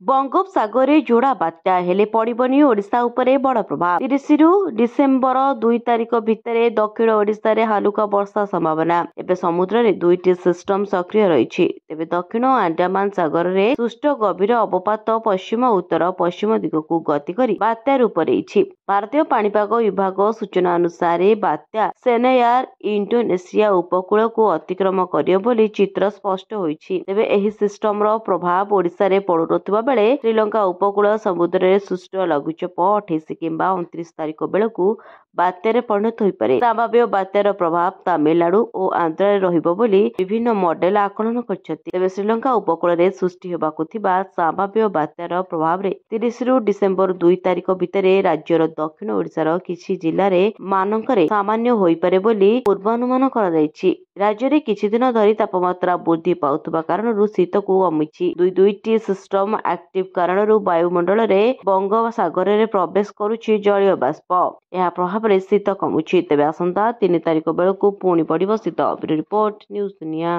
ବଙ୍ଗୋପସାଗରରେ ଯୋଡ଼ା ବାତ୍ୟା ହେଲେ ପଡ଼ିବନି ଓଡ଼ିଶା ଉପରେ ବଡ଼ ପ୍ରଭାବ। 30 ଡିସେମ୍ବର 2 ତାରିଖ ଭିତରେ ଦକ୍ଷିଣ ଓଡ଼ିଶାରେ ହାଲୁକା ବର୍ଷା ସମ୍ଭାବନା। ଏବେ ସମୁଦ୍ରରେ ଦୁଇଟି ସିଷ୍ଟମ ସକ୍ରିୟ ରହିଛି। ତେବେ ଦକ୍ଷିଣ ଆଣ୍ଡାମାନ ସାଗରରେ ସୃଷ୍ଟ ଗଭୀର ଅବପାତ ପଶ୍ଚିମ ଉତ୍ତର ପଶ୍ଚିମ ଦିଗକୁ ଗତି କରି ବାତ୍ୟା ରୂପ ନେଇଛି। ଭାରତୀୟ ପାଣିପାଗ ବିଭାଗ ସୂଚନା ଅନୁସାରେ ବାତ୍ୟା ସେନାୟାର ଇଣ୍ଡୋନେସିଆ ଉପକୂଳକୁ ଅତିକ୍ରମ କରିବ ବୋଲି ଚିତ୍ର ସ୍ପଷ୍ଟ ହୋଇଛି। ତେବେ ଏହି ସିଷ୍ଟମର ପ୍ରଭାବ ଓଡ଼ିଶାରେ ପଡୁନଥିବା ବେଳେ ଶ୍ରୀଲଙ୍କା ଉପକୂଳ ସମୁଦ୍ରରେ ସୃଷ୍ଟ ଲଘୁଚାପ 28 କିମ୍ବା 29 ତାରିଖ ବେଳକୁ ବାତ୍ୟାରେ ପରିଣତ ହୋଇପାରେ। ସମ୍ଭାବ୍ୟ ବାତ୍ୟାର ପ୍ରଭାବ ତାମିଲନାଡୁ ଓ ଆନ୍ଧ୍ରରେ ରହିବ ବୋଲି ବିଭିନ୍ନ ମଡେଲ ଆକଳନ କରିଛନ୍ତି। ତେବେ ଶ୍ରୀଲଙ୍କା ଉପକୂଳରେ ସୃଷ୍ଟି ହେବାକୁ ଥିବା ସମ୍ଭାବ୍ୟ ବାତ୍ୟାର ପ୍ରଭାବରେ 30 ଡିସେମ୍ବର 2 ତାରିଖ ଭିତରେ ରାଜ୍ୟର ଦକ୍ଷିଣ ଓଡ଼ିଶାର କିଛି ଜିଲ୍ଲାରେ ମାନଙ୍କରେ ସାମାନ୍ୟ ହୋଇପାରେ ବୋଲି ପୂର୍ବାନୁମାନ କରାଯାଇଛି। ରାଜ୍ୟରେ କିଛି ଦିନ ଧରି ତାପମାତ୍ରା ବୃଦ୍ଧି ପାଉଥିବା କାରଣରୁ ଶୀତକୁ କମିଛି। ଦୁଇଟି ସିଷ୍ଟମ ଆକ୍ଟିଭ କାରଣରୁ ବାୟୁମଣ୍ଡଳରେ ବଙ୍ଗୋପସାଗରରେ ପ୍ରବେଶ କରୁଛି ଜଳୀୟ ବାଷ୍ପ। ଏହା ପ୍ରଭାବରେ ଶୀତ କମୁଛି। ତେବେ ଆସନ୍ତା 3 ତାରିଖ ବେଳକୁ ପୁଣି ବଢ଼ିବ ଶୀତ। ରିପୋର୍ଟ ନ୍ୟୁଜ ଦୁନିଆ।